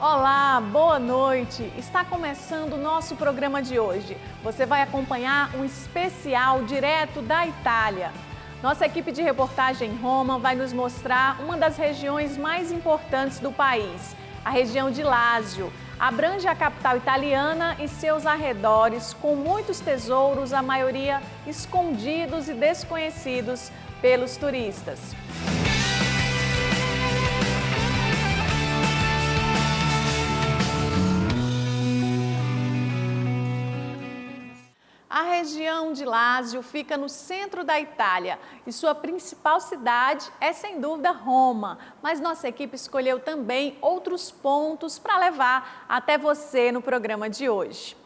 Olá, boa noite! Está começando o nosso programa de hoje. Você vai acompanhar um especial direto da Itália. Nossa equipe de reportagem em Roma vai nos mostrar uma das regiões mais importantes do país, a região de Lácio. Abrange a capital italiana e seus arredores, com muitos tesouros, a maioria escondidos e desconhecidos pelos turistas. A região de Lácio fica no centro da Itália e sua principal cidade é, sem dúvida, Roma. Mas nossa equipe escolheu também outros pontos para levar até você no programa de hoje.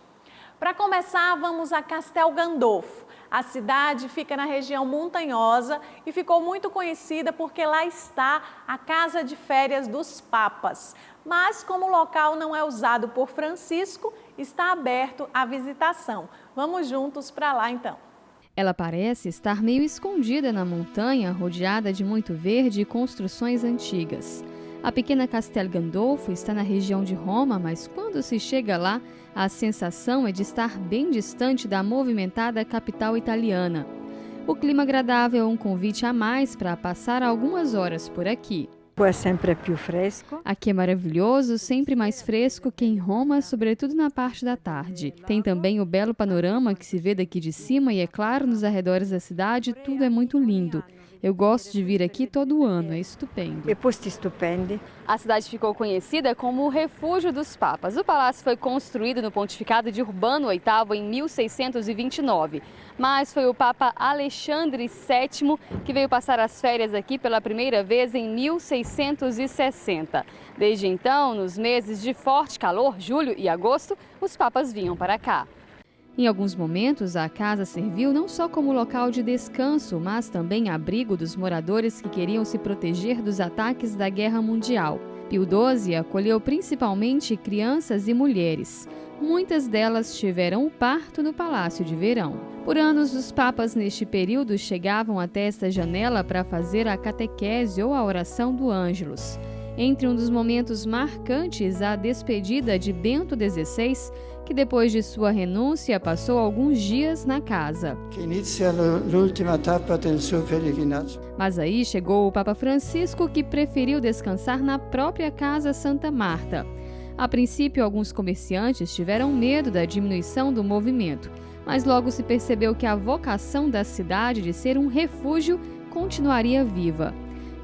Para começar, vamos a Castel Gandolfo. A cidade fica na região montanhosa e ficou muito conhecida porque lá está a casa de férias dos papas. Mas como o local não é usado por Francisco, está aberto à visitação. Vamos juntos para lá então. Ela parece estar meio escondida na montanha, rodeada de muito verde e construções antigas. A pequena Castel Gandolfo está na região de Roma, mas quando se chega lá, a sensação é de estar bem distante da movimentada capital italiana. O clima agradável é um convite a mais para passar algumas horas por aqui. É sempre più fresco. Aqui é maravilhoso, sempre mais fresco que em Roma, sobretudo na parte da tarde. Tem também o belo panorama que se vê daqui de cima e, é claro, nos arredores da cidade, tudo é muito lindo. Eu gosto de vir aqui todo ano, é estupendo. E posti stupendi. A cidade ficou conhecida como o Refúgio dos Papas. O palácio foi construído no pontificado de Urbano VIII em 1629. Mas foi o Papa Alexandre VII que veio passar as férias aqui pela primeira vez em 1660. Desde então, nos meses de forte calor, julho e agosto, os papas vinham para cá. Em alguns momentos, a casa serviu não só como local de descanso, mas também abrigo dos moradores que queriam se proteger dos ataques da Guerra Mundial. Pio XII acolheu principalmente crianças e mulheres. Muitas delas tiveram o parto no Palácio de Verão. Por anos, os papas neste período chegavam até esta janela para fazer a catequese ou a oração do Ângelus. Entre um dos momentos marcantes, a despedida de Bento XVI, que depois de sua renúncia passou alguns dias na casa. Mas aí chegou o Papa Francisco, que preferiu descansar na própria casa Santa Marta. A princípio, alguns comerciantes tiveram medo da diminuição do movimento, mas logo se percebeu que a vocação da cidade de ser um refúgio continuaria viva.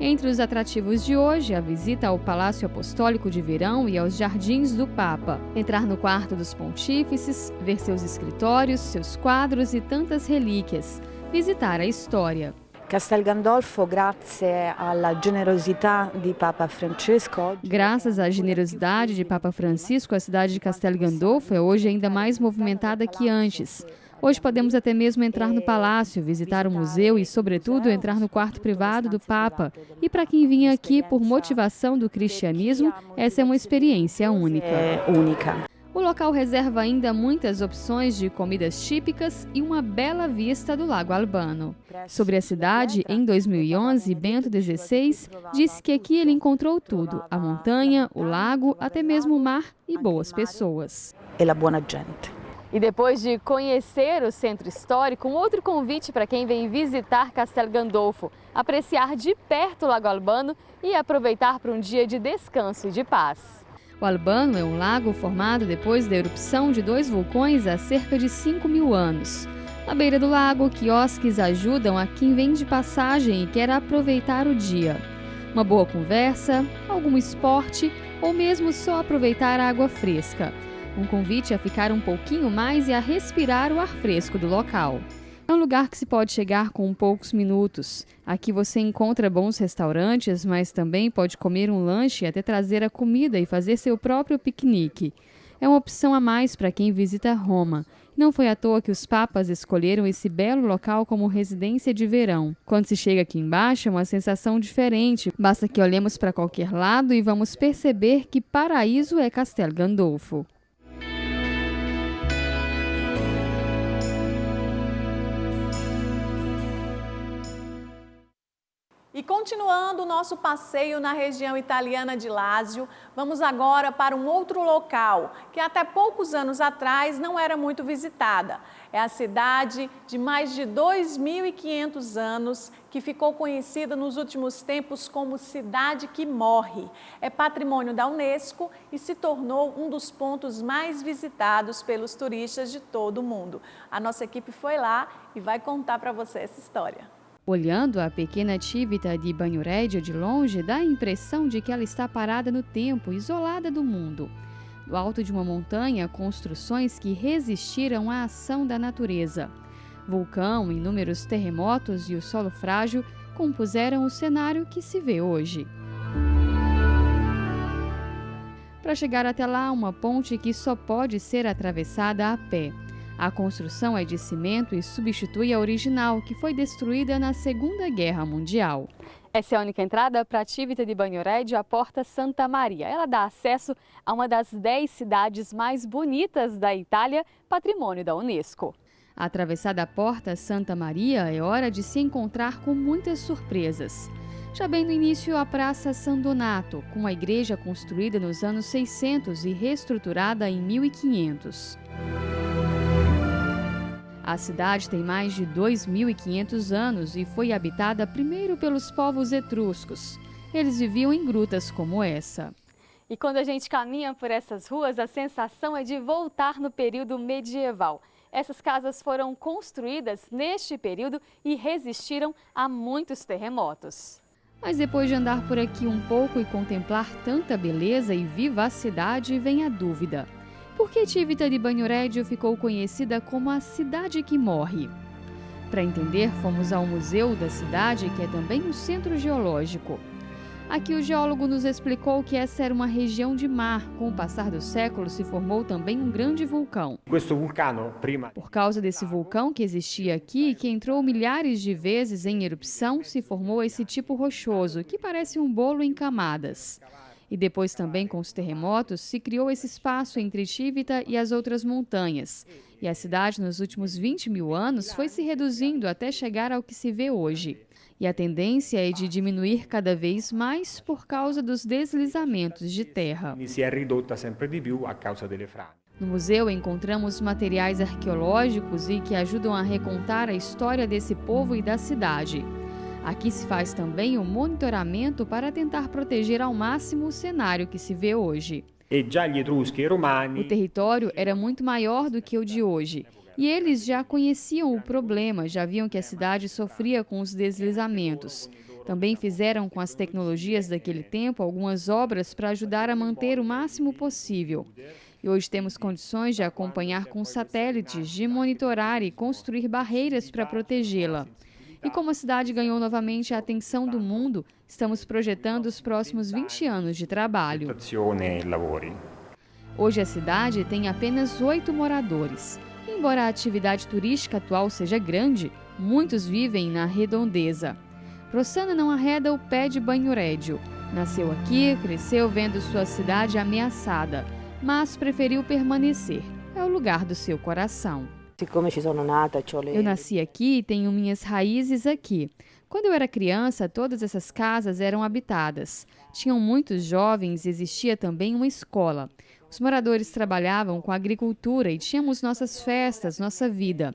Entre os atrativos de hoje, a visita ao Palácio Apostólico de Verão e aos Jardins do Papa. Entrar no quarto dos pontífices, ver seus escritórios, seus quadros e tantas relíquias. Visitar a história. Castel Gandolfo, grazie alla generosità di Papa Francesco. Graças à generosidade de Papa Francisco, a cidade de Castel Gandolfo é hoje ainda mais movimentada que antes. Hoje podemos até mesmo entrar no palácio, visitar o museu e, sobretudo, entrar no quarto privado do Papa. E para quem vinha aqui por motivação do cristianismo, essa é uma experiência única. O local reserva ainda muitas opções de comidas típicas e uma bela vista do Lago Albano. Sobre a cidade, em 2011, Bento XVI disse que aqui ele encontrou tudo: a montanha, o lago, até mesmo o mar e boas pessoas. E la buona gente. E depois de conhecer o centro histórico, um outro convite para quem vem visitar Castel Gandolfo: apreciar de perto o Lago Albano e aproveitar para um dia de descanso e de paz. O Albano é um lago formado depois da erupção de 2 vulcões há cerca de 5.000 anos. À beira do lago, quiosques ajudam a quem vem de passagem e quer aproveitar o dia. Uma boa conversa, algum esporte ou mesmo só aproveitar a água fresca. Um convite a ficar um pouquinho mais e a respirar o ar fresco do local. É um lugar que se pode chegar com poucos minutos. Aqui você encontra bons restaurantes, mas também pode comer um lanche e até trazer a comida e fazer seu próprio piquenique. É uma opção a mais para quem visita Roma. Não foi à toa que os papas escolheram esse belo local como residência de verão. Quando se chega aqui embaixo, é uma sensação diferente. Basta que olhemos para qualquer lado e vamos perceber que paraíso é Castel Gandolfo. E continuando o nosso passeio na região italiana de Lácio, vamos agora para um outro local que até poucos anos atrás não era muito visitada. É a cidade de mais de 2.500 anos, que ficou conhecida nos últimos tempos como Cidade que Morre. É patrimônio da Unesco e se tornou um dos pontos mais visitados pelos turistas de todo o mundo. A nossa equipe foi lá e vai contar para você essa história. Olhando a pequena Civita di Bagnoregio de longe, dá a impressão de que ela está parada no tempo, isolada do mundo. No alto de uma montanha, construções que resistiram à ação da natureza. Vulcão, inúmeros terremotos e o solo frágil compuseram o cenário que se vê hoje. Para chegar até lá, uma ponte que só pode ser atravessada a pé. A construção é de cimento e substitui a original, que foi destruída na Segunda Guerra Mundial. Essa é a única entrada para a Civita di Bagnoregio, a Porta Santa Maria. Ela dá acesso a uma das 10 cidades mais bonitas da Itália, patrimônio da Unesco. Atravessada a Porta Santa Maria, é hora de se encontrar com muitas surpresas. Já bem no início, a Praça San Donato, com a igreja construída nos anos 600 e reestruturada em 1500. A cidade tem mais de 2.500 anos e foi habitada primeiro pelos povos etruscos. Eles viviam em grutas como essa. E quando a gente caminha por essas ruas, a sensação é de voltar no período medieval. Essas casas foram construídas neste período e resistiram a muitos terremotos. Mas depois de andar por aqui um pouco e contemplar tanta beleza e vivacidade, vem a dúvida. Por que Civita di Bagnoregio ficou conhecida como a Cidade que Morre? Para entender, fomos ao Museu da Cidade, que é também um centro geológico. Aqui o geólogo nos explicou que essa era uma região de mar. Com o passar dos séculos se formou também um grande vulcão. Por causa desse vulcão que existia aqui e que entrou milhares de vezes em erupção, se formou esse tipo rochoso, que parece um bolo em camadas. E depois também com os terremotos se criou esse espaço entre Civita e as outras montanhas. E a cidade nos últimos 20.000 anos foi se reduzindo até chegar ao que se vê hoje. E a tendência é de diminuir cada vez mais por causa dos deslizamentos de terra. No museu encontramos materiais arqueológicos e que ajudam a recontar a história desse povo e da cidade. Aqui se faz também o monitoramento para tentar proteger ao máximo o cenário que se vê hoje. O território era muito maior do que o de hoje. E eles já conheciam o problema, já viam que a cidade sofria com os deslizamentos. Também fizeram com as tecnologias daquele tempo algumas obras para ajudar a manter o máximo possível. E hoje temos condições de acompanhar com satélites, de monitorar e construir barreiras para protegê-la. E como a cidade ganhou novamente a atenção do mundo, estamos projetando os próximos 20 anos de trabalho. Hoje a cidade tem apenas 8 moradores. Embora a atividade turística atual seja grande, muitos vivem na redondeza. Rossana não arreda o pé de Bagnoregio. Nasceu aqui, cresceu vendo sua cidade ameaçada, mas preferiu permanecer. É o lugar do seu coração. Eu nasci aqui e tenho minhas raízes aqui. Quando eu era criança, todas essas casas eram habitadas. Tinham muitos jovens e existia também uma escola. Os moradores trabalhavam com agricultura e tínhamos nossas festas, nossa vida.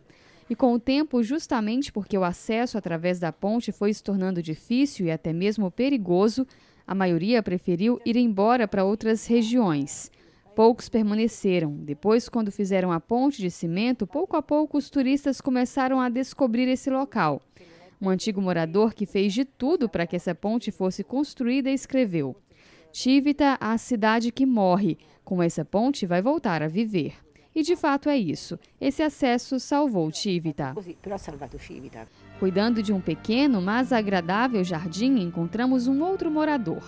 E com o tempo, justamente porque o acesso através da ponte foi se tornando difícil e até mesmo perigoso, a maioria preferiu ir embora para outras regiões. Poucos permaneceram. Depois, quando fizeram a ponte de cimento, pouco a pouco os turistas começaram a descobrir esse local. Um antigo morador que fez de tudo para que essa ponte fosse construída escreveu: Civita, a cidade que morre. Com essa ponte vai voltar a viver. E de fato é isso. Esse acesso salvou Civita. Cuidando de um pequeno, mas agradável jardim, encontramos um outro morador.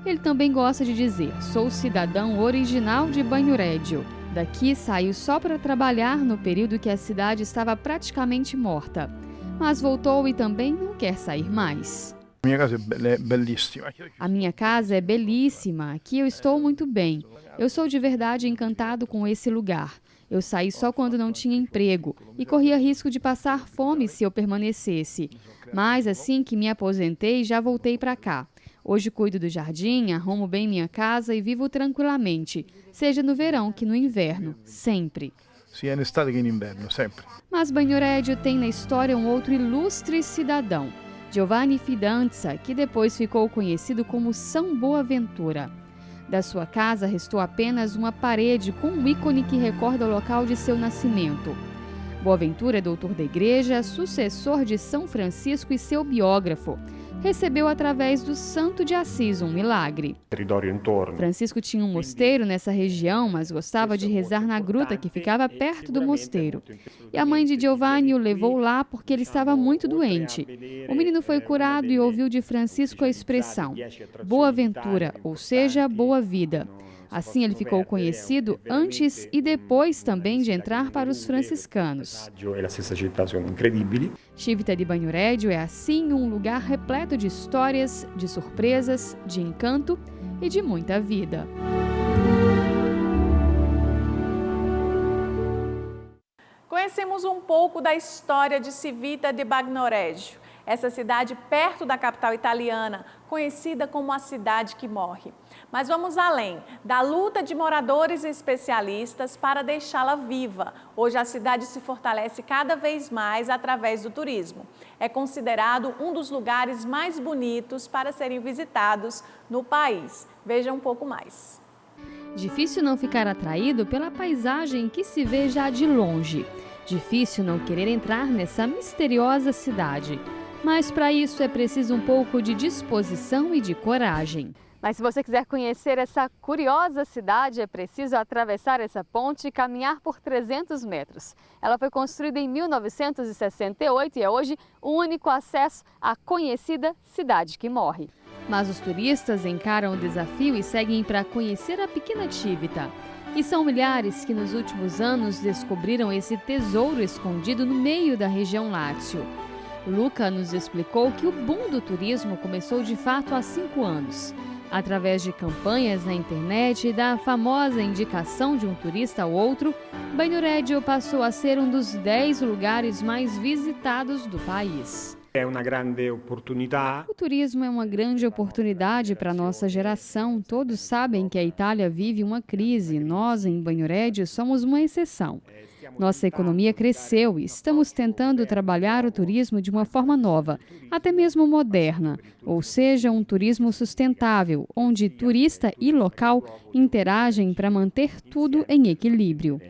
Ele também gosta de dizer: sou cidadão original de Bagnoregio. Daqui saiu só para trabalhar no período que a cidade estava praticamente morta. Mas voltou e também não quer sair mais. A minha casa é belíssima. Aqui eu estou muito bem. Eu sou de verdade encantado com esse lugar. Eu saí só quando não tinha emprego e corria risco de passar fome se eu permanecesse. Mas assim que me aposentei, já voltei para cá. Hoje cuido do jardim, arrumo bem minha casa e vivo tranquilamente, seja no verão que no inverno, sempre. Sia in estate che in inverno, sempre. Mas Bagnoregio tem na história um outro ilustre cidadão, Giovanni Fidanza, que depois ficou conhecido como São Boaventura. Da sua casa restou apenas uma parede com um ícone que recorda o local de seu nascimento. Boaventura é doutor da igreja, sucessor de São Francisco e seu biógrafo. Recebeu através do Santo de Assis um milagre. Francisco tinha um mosteiro nessa região, mas gostava de rezar na gruta que ficava perto do mosteiro. E a mãe de Giovanni o levou lá porque ele estava muito doente. O menino foi curado e ouviu de Francisco a expressão Boa Ventura, ou seja, boa vida. Assim ele ficou conhecido antes e depois também de entrar para os franciscanos. Civita di Bagnoregio é assim um lugar repleto de histórias, de surpresas, de encanto e de muita vida. Conhecemos um pouco da história de Civita di Bagnoregio, essa cidade perto da capital italiana, conhecida como a cidade que morre. Mas vamos além da luta de moradores e especialistas para deixá-la viva. Hoje a cidade se fortalece cada vez mais através do turismo. É considerado um dos lugares mais bonitos para serem visitados no país. Veja um pouco mais. Difícil não ficar atraído pela paisagem que se vê já de longe. Difícil não querer entrar nessa misteriosa cidade. Mas para isso é preciso um pouco de disposição e de coragem. Mas se você quiser conhecer essa curiosa cidade, é preciso atravessar essa ponte e caminhar por 300 metros. Ela foi construída em 1968 e é hoje o único acesso à conhecida cidade que morre. Mas os turistas encaram o desafio e seguem para conhecer a pequena Civita. E são milhares que nos últimos anos descobriram esse tesouro escondido no meio da região Lácio. Luca nos explicou que o boom do turismo começou de fato há 5 anos. Através de campanhas na internet e da famosa indicação de um turista ao outro, Bagnoregio passou a ser um dos 10 lugares mais visitados do país. O turismo é uma grande oportunidade para a nossa geração. Todos sabem que a Itália vive uma crise. Nós, em Bagnoregio, somos uma exceção. Nossa economia cresceu e estamos tentando trabalhar o turismo de uma forma nova, até mesmo moderna, ou seja, um turismo sustentável, onde turista e local interagem para manter tudo em equilíbrio.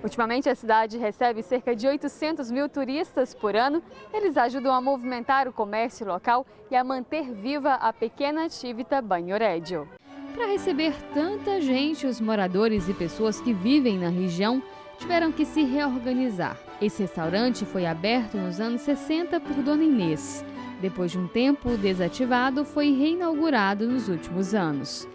Ultimamente, a cidade recebe cerca de 800 mil turistas por ano. Eles ajudam a movimentar o comércio local e a manter viva a pequena Civita Bagnoregio. Para receber tanta gente, os moradores e pessoas que vivem na região tiveram que se reorganizar. Esse restaurante foi aberto nos anos 60 por Dona Inês. Depois de um tempo desativado, foi reinaugurado nos últimos anos.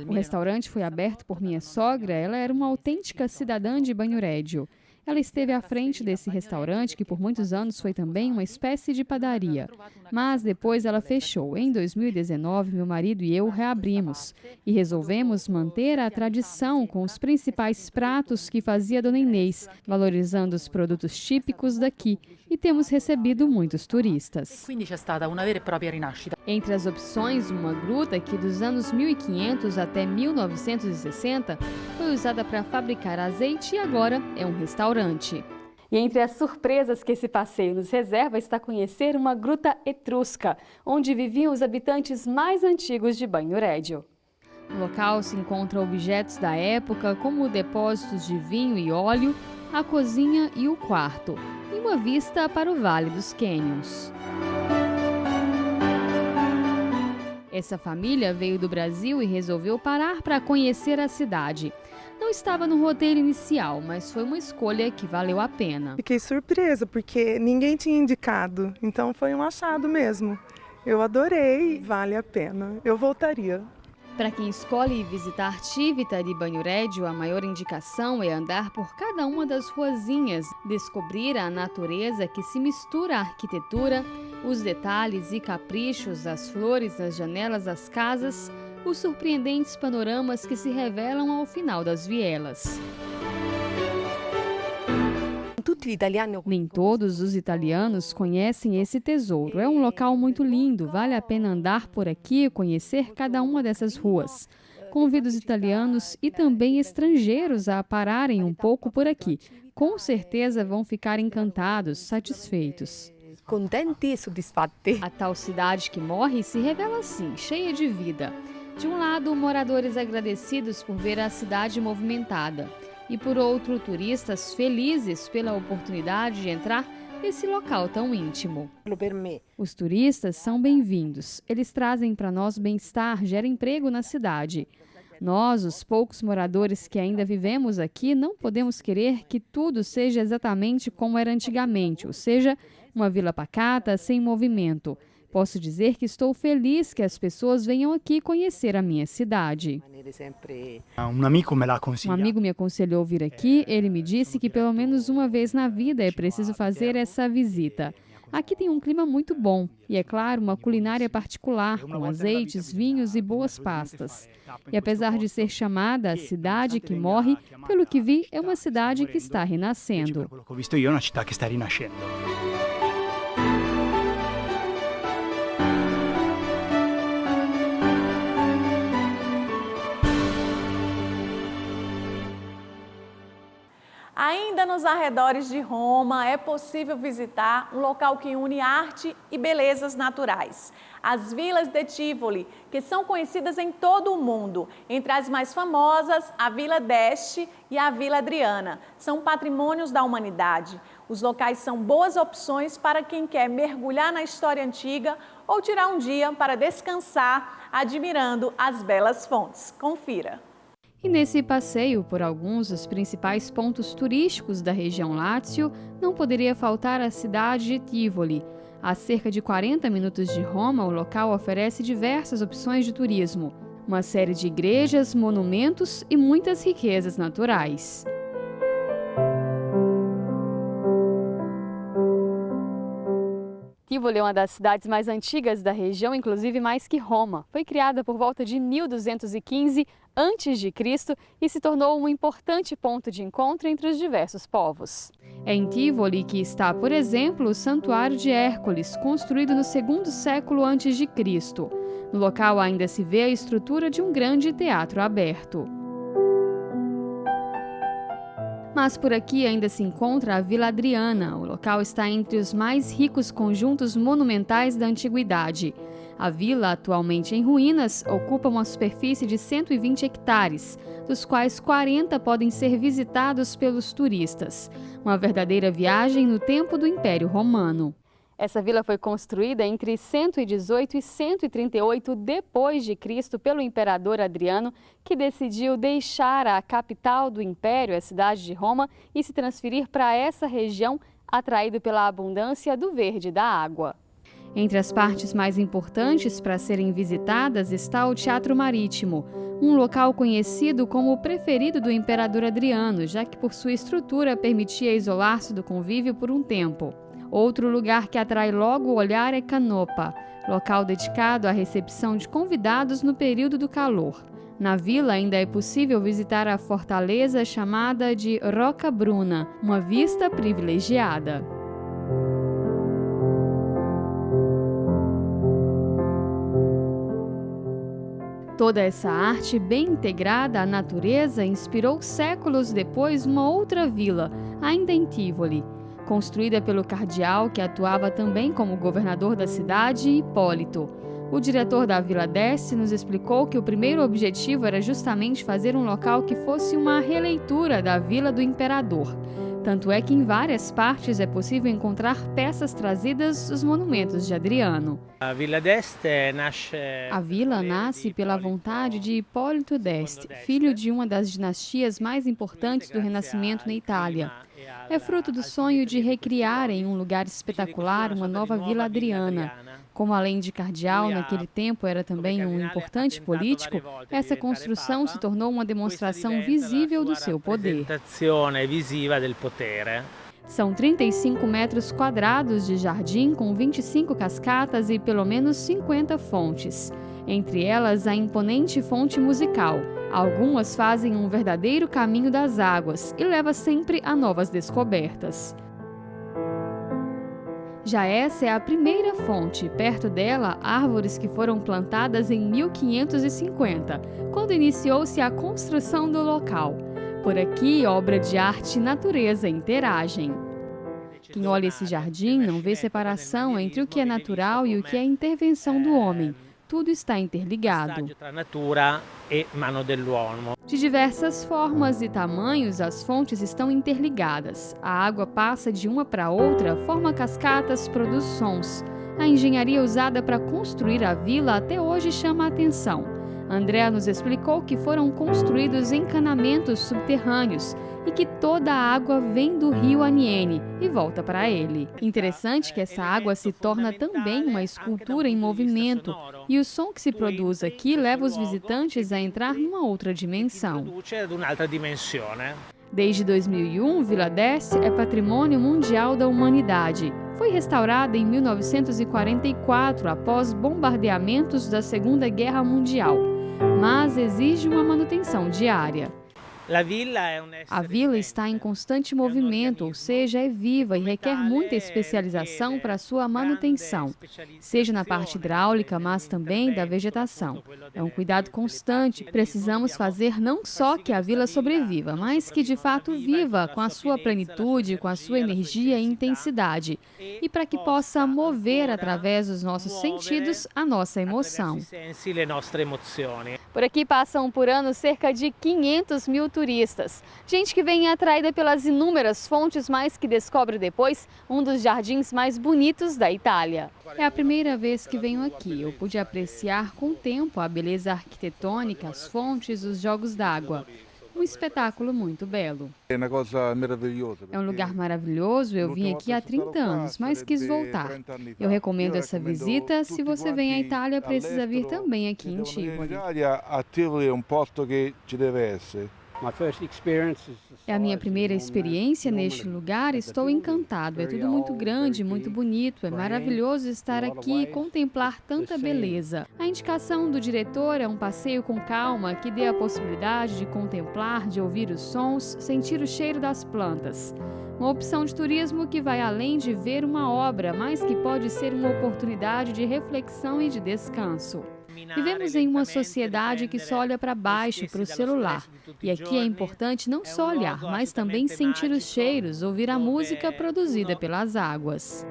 O restaurante foi aberto por minha sogra. Ela era uma autêntica cidadã de Bagnoregio. Ela esteve à frente desse restaurante, que por muitos anos foi também uma espécie de padaria. Mas depois ela fechou. Em 2019, meu marido e eu reabrimos e resolvemos manter a tradição com os principais pratos que fazia Dona Inês, valorizando os produtos típicos daqui, e temos recebido muitos turistas. Entre as opções, uma gruta que dos anos 1500 até 1960 foi usada para fabricar azeite e agora é um restaurante. E entre as surpresas que esse passeio nos reserva está conhecer uma gruta etrusca, onde viviam os habitantes mais antigos de Bagnoregio. No local se encontram objetos da época, como depósitos de vinho e óleo, a cozinha e o quarto, e uma vista para o Vale dos Canyons. Essa família veio do Brasil e resolveu parar para conhecer a cidade. Não estava no roteiro inicial, mas foi uma escolha que valeu a pena. Fiquei surpresa, porque ninguém tinha indicado, então foi um achado mesmo. Eu adorei, vale a pena, eu voltaria. Para quem escolhe visitar Civita di Bagnoregio, a maior indicação é andar por cada uma das ruazinhas, descobrir a natureza que se mistura à arquitetura, os detalhes e caprichos das flores nas janelas das casas, os surpreendentes panoramas que se revelam ao final das vielas. Nem todos os italianos conhecem esse tesouro. É um local muito lindo, vale a pena andar por aqui e conhecer cada uma dessas ruas. Convido os italianos e também estrangeiros a pararem um pouco por aqui. Com certeza vão ficar encantados, satisfeitos. A tal cidade que morre se revela assim, cheia de vida. De um lado, moradores agradecidos por ver a cidade movimentada. E por outro, turistas felizes pela oportunidade de entrar nesse local tão íntimo. Os turistas são bem-vindos. Eles trazem para nós bem-estar, geram emprego na cidade. Nós, os poucos moradores que ainda vivemos aqui, não podemos querer que tudo seja exatamente como era antigamente, ou seja, uma vila pacata, sem movimento. Posso dizer que estou feliz que as pessoas venham aqui conhecer a minha cidade. Um amigo me aconselhou vir aqui, ele me disse que pelo menos uma vez na vida é preciso fazer essa visita. Aqui tem um clima muito bom e, é claro, uma culinária particular, com azeites, vinhos e boas pastas. E apesar de ser chamada a cidade que morre, pelo que vi, é uma cidade que está renascendo. Ainda nos arredores de Roma, é possível visitar um local que une arte e belezas naturais. As vilas de Tivoli, que são conhecidas em todo o mundo. Entre as mais famosas, a Vila d'Este e a Vila Adriana. São patrimônios da humanidade. Os locais são boas opções para quem quer mergulhar na história antiga ou tirar um dia para descansar, admirando as belas fontes. Confira. E nesse passeio por alguns dos principais pontos turísticos da região Lácio, não poderia faltar a cidade de Tivoli. A cerca de 40 minutos de Roma, o local oferece diversas opções de turismo, uma série de igrejas, monumentos e muitas riquezas naturais. Tivoli é uma das cidades mais antigas da região, inclusive mais que Roma. Foi criada por volta de 1215 a.C. e se tornou um importante ponto de encontro entre os diversos povos. É em Tivoli que está, por exemplo, o Santuário de Hércules, construído no 2º século a.C. No local ainda se vê a estrutura de um grande teatro aberto. Mas por aqui ainda se encontra a Vila Adriana. O local está entre os mais ricos conjuntos monumentais da antiguidade. A vila, atualmente em ruínas, ocupa uma superfície de 120 hectares, dos quais 40 podem ser visitados pelos turistas. Uma verdadeira viagem no tempo do Império Romano. Essa vila foi construída entre 118 e 138 d.C. pelo imperador Adriano, que decidiu deixar a capital do império, a cidade de Roma, e se transferir para essa região, atraído pela abundância do verde da água. Entre as partes mais importantes para serem visitadas está o Teatro Marítimo, um local conhecido como o preferido do imperador Adriano, já que por sua estrutura permitia isolar-se do convívio por um tempo. Outro lugar que atrai logo o olhar é Canopa, local dedicado à recepção de convidados no período do calor. Na vila ainda é possível visitar a fortaleza chamada de Rocca Bruna, uma vista privilegiada. Toda essa arte bem integrada à natureza inspirou séculos depois uma outra vila, ainda em Tivoli. Construída pelo cardeal, que atuava também como governador da cidade, Hipólito. O diretor da Vila d'Este nos explicou que o primeiro objetivo era justamente fazer um local que fosse uma releitura da Vila do Imperador. Tanto é que em várias partes é possível encontrar peças trazidas dos monumentos de Adriano. A vila nasce pela vontade de Hipólito d'Este, filho de uma das dinastias mais importantes do Renascimento na Itália. É fruto do sonho de recriar em um lugar espetacular uma nova Vila Adriana. Como além de cardeal, naquele tempo era também um importante político, essa construção se tornou uma demonstração visível do seu poder. São 35 metros quadrados de jardim com 25 cascatas e pelo menos 50 fontes. Entre elas, a imponente fonte musical. Algumas fazem um verdadeiro caminho das águas e leva sempre a novas descobertas. Já essa é a primeira fonte, perto dela, árvores que foram plantadas em 1550, quando iniciou-se a construção do local. Por aqui, obra de arte e natureza interagem. Quem olha esse jardim não vê separação entre o que é natural e o que é intervenção do homem. Tudo está interligado. De diversas formas e tamanhos, as fontes estão interligadas. A água passa de uma para outra, forma cascatas, produz sons. A engenharia usada para construir a vila até hoje chama a atenção. André nos explicou que foram construídos encanamentos subterrâneos e que toda a água vem do rio Aniene e volta para ele. Interessante que essa água se torna também uma escultura em movimento e o som que se produz aqui leva os visitantes a entrar numa outra dimensão. Desde 2001, Vila d'Este é Patrimônio Mundial da Humanidade. Foi restaurada em 1944 após bombardeamentos da Segunda Guerra Mundial, mas exige uma manutenção diária. A vila está em constante movimento, ou seja, é viva e requer muita especialização para sua manutenção, seja na parte hidráulica, mas também da vegetação. É um cuidado constante. Precisamos fazer não só que a vila sobreviva, mas que de fato viva com a sua plenitude, com a sua energia e intensidade, e para que possa mover através dos nossos sentidos a nossa emoção. Por aqui passam por ano cerca de 500 mil turistas. Gente que vem atraída pelas inúmeras fontes, mas que descobre depois um dos jardins mais bonitos da Itália. É a primeira vez que venho aqui. Eu pude apreciar com o tempo a beleza arquitetônica, as fontes, os jogos d'água. Um espetáculo muito belo. É um lugar maravilhoso, eu vim aqui há 30 anos, mas quis voltar. Eu recomendo essa visita, se você vem à Itália, precisa vir também aqui em Tivoli. É a minha primeira experiência neste lugar, estou encantado. É tudo muito grande, muito bonito, é maravilhoso estar aqui e contemplar tanta beleza. A indicação do diretor é um passeio com calma que dê a possibilidade de contemplar, de ouvir os sons, sentir o cheiro das plantas. Uma opção de turismo que vai além de ver uma obra, mas que pode ser uma oportunidade de reflexão e de descanso. Vivemos em uma sociedade que só olha para baixo, para o celular. E aqui é importante não só olhar, mas também sentir os cheiros, ouvir a música produzida pelas águas.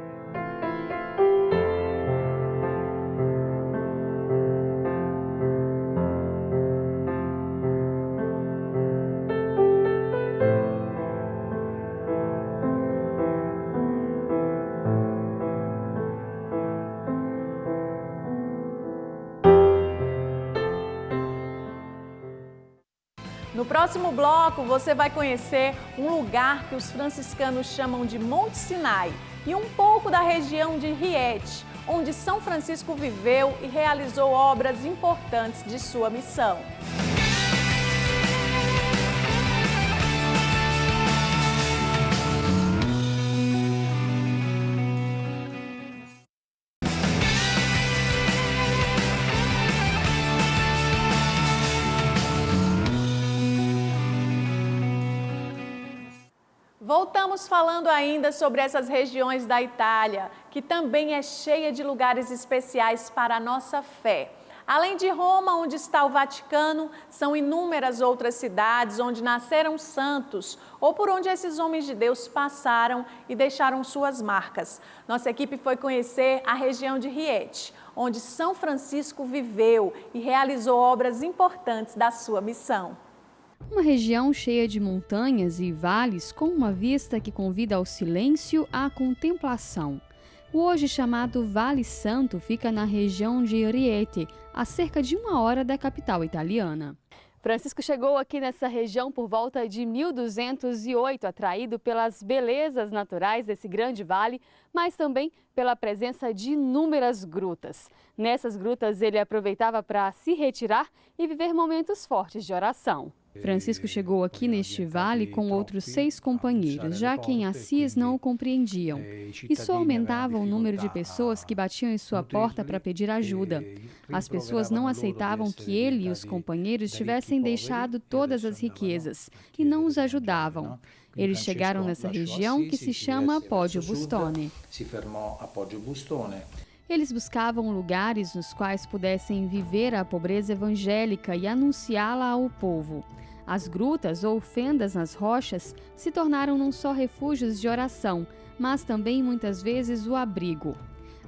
No próximo bloco, você vai conhecer um lugar que os franciscanos chamam de Monte Sinai e um pouco da região de Rieti, onde São Francisco viveu e realizou obras importantes de sua missão. Voltamos falando ainda sobre essas regiões da Itália, que também é cheia de lugares especiais para a nossa fé. Além de Roma, onde está o Vaticano, são inúmeras outras cidades onde nasceram santos ou por onde esses homens de Deus passaram e deixaram suas marcas. Nossa equipe foi conhecer a região de Rieti, onde São Francisco viveu e realizou obras importantes da sua missão. Uma região cheia de montanhas e vales com uma vista que convida ao silêncio, à contemplação. O hoje chamado Vale Santo fica na região de Rieti, a cerca de 1 hora da capital italiana. Francisco chegou aqui nessa região por volta de 1208, atraído pelas belezas naturais desse grande vale, mas também pela presença de inúmeras grutas. Nessas grutas ele aproveitava para se retirar e viver momentos fortes de oração. Francisco chegou aqui neste vale com outros 6 companheiros, já que em Assis não o compreendiam. Isso aumentava o número de pessoas que batiam em sua porta para pedir ajuda. As pessoas não aceitavam que ele e os companheiros tivessem deixado todas as riquezas e não os ajudavam. Eles chegaram nessa região que se chama Poggio Bustone. Eles buscavam lugares nos quais pudessem viver a pobreza evangélica e anunciá-la ao povo. As grutas ou fendas nas rochas se tornaram não só refúgios de oração, mas também muitas vezes o abrigo.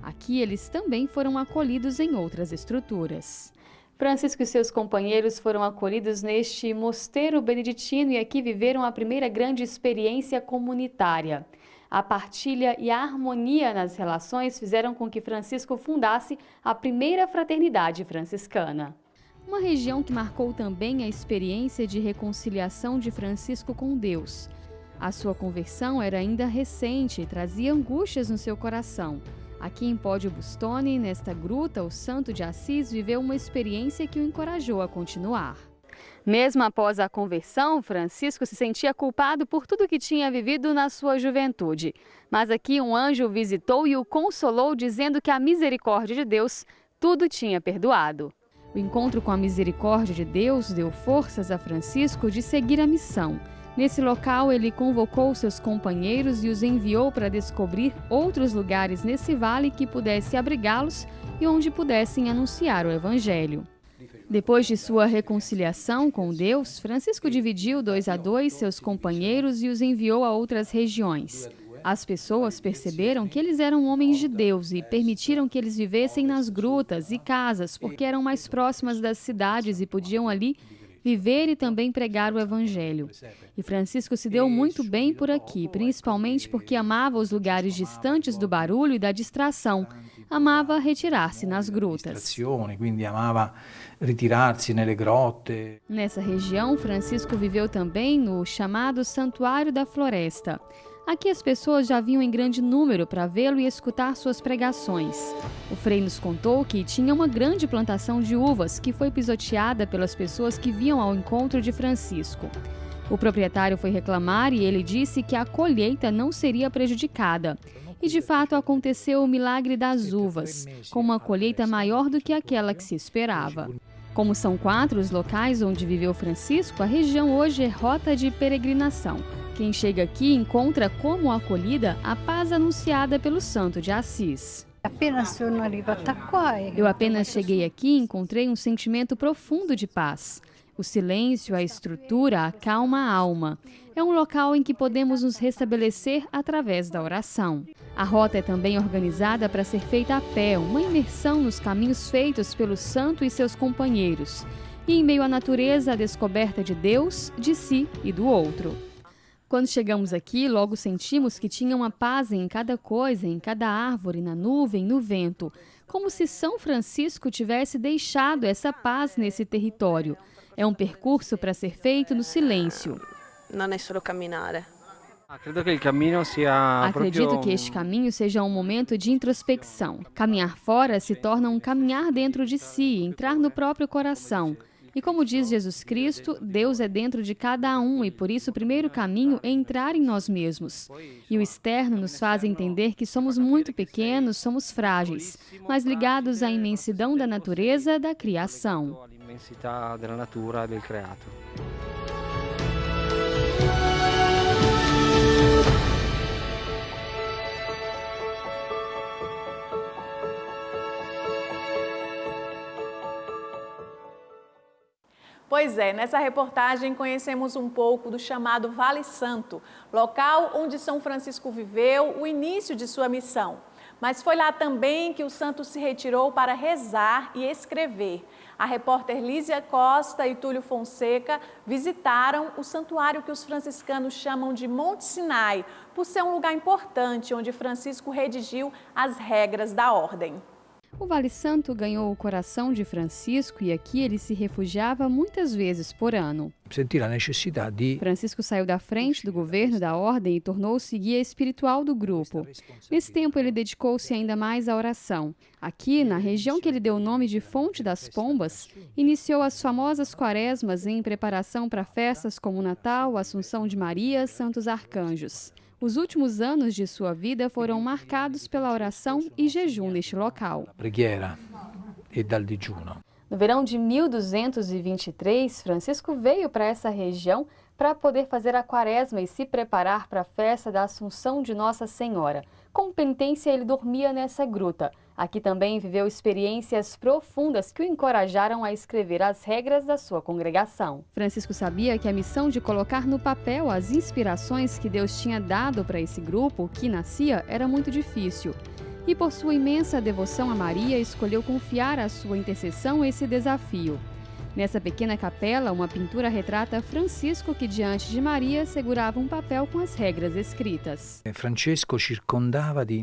Aqui eles também foram acolhidos em outras estruturas. Francisco e seus companheiros foram acolhidos neste mosteiro beneditino e aqui viveram a primeira grande experiência comunitária. A partilha e a harmonia nas relações fizeram com que Francisco fundasse a primeira fraternidade franciscana. Uma região que marcou também a experiência de reconciliação de Francisco com Deus. A sua conversão era ainda recente e trazia angústias no seu coração. Aqui em Poggio Bustone, nesta gruta, o santo de Assis viveu uma experiência que o encorajou a continuar. Mesmo após a conversão, Francisco se sentia culpado por tudo que tinha vivido na sua juventude. Mas aqui um anjo o visitou e o consolou, dizendo que a misericórdia de Deus tudo tinha perdoado. O encontro com a misericórdia de Deus deu forças a Francisco de seguir a missão. Nesse local, ele convocou seus companheiros e os enviou para descobrir outros lugares nesse vale que pudesse abrigá-los e onde pudessem anunciar o Evangelho. Depois de sua reconciliação com Deus, Francisco dividiu 2 a 2 seus companheiros e os enviou a outras regiões. As pessoas perceberam que eles eram homens de Deus e permitiram que eles vivessem nas grutas e casas, porque eram mais próximas das cidades e podiam ali viver e também pregar o Evangelho. E Francisco se deu muito bem por aqui, principalmente porque amava os lugares distantes do barulho e da distração. Amava retirar-se nas grutas. Nessa região, Francisco viveu também no chamado Santuário da Floresta. Aqui as pessoas já vinham em grande número para vê-lo e escutar suas pregações. O frei nos contou que tinha uma grande plantação de uvas que foi pisoteada pelas pessoas que vinham ao encontro de Francisco. O proprietário foi reclamar e ele disse que a colheita não seria prejudicada. E de fato aconteceu o milagre das uvas, com uma colheita maior do que aquela que se esperava. Como são 4 os locais onde viveu Francisco, a região hoje é rota de peregrinação. Quem chega aqui encontra como acolhida a paz anunciada pelo Santo de Assis. Eu apenas cheguei aqui e encontrei um sentimento profundo de paz. O silêncio, a estrutura, acalma a alma. É um local em que podemos nos restabelecer através da oração. A rota é também organizada para ser feita a pé, uma imersão nos caminhos feitos pelo santo e seus companheiros. E em meio à natureza, a descoberta de Deus, de si e do outro. Quando chegamos aqui, logo sentimos que tinha uma paz em cada coisa, em cada árvore, na nuvem, no vento. Como se São Francisco tivesse deixado essa paz nesse território. É um percurso para ser feito no silêncio. Não é só caminhar. Acredito que este caminho seja um momento de introspecção. Caminhar fora se torna um caminhar dentro de si, entrar no próprio coração. E como diz Jesus Cristo, Deus é dentro de cada um e por isso o primeiro caminho é entrar em nós mesmos. E o externo nos faz entender que somos muito pequenos, somos frágeis, mas ligados à imensidão da natureza da criação. Pois é, nessa reportagem conhecemos um pouco do chamado Vale Santo, local onde São Francisco viveu o início de sua missão. Mas foi lá também que o santo se retirou para rezar e escrever. A repórter Lísia Costa e Túlio Fonseca visitaram o santuário que os franciscanos chamam de Monte Sinai, por ser um lugar importante onde Francisco redigiu as regras da ordem. O Vale Santo ganhou o coração de Francisco e aqui ele se refugiava muitas vezes por ano. Francisco saiu da frente do governo da ordem e tornou-se guia espiritual do grupo. Nesse tempo, ele dedicou-se ainda mais à oração. Aqui, na região que ele deu o nome de Fonte das Pombas, iniciou as famosas quaresmas em preparação para festas como o Natal, Assunção de Maria, Santos Arcanjos. Os últimos anos de sua vida foram marcados pela oração e jejum neste local. No verão de 1223, Francisco veio para essa região para poder fazer a quaresma e se preparar para a festa da Assunção de Nossa Senhora. Com penitência, ele dormia nessa gruta. Aqui também viveu experiências profundas que o encorajaram a escrever as regras da sua congregação. Francisco sabia que a missão de colocar no papel as inspirações que Deus tinha dado para esse grupo que nascia era muito difícil. E por sua imensa devoção a Maria, escolheu confiar à sua intercessão esse desafio. Nessa pequena capela, uma pintura retrata Francisco que, diante de Maria, segurava um papel com as regras escritas.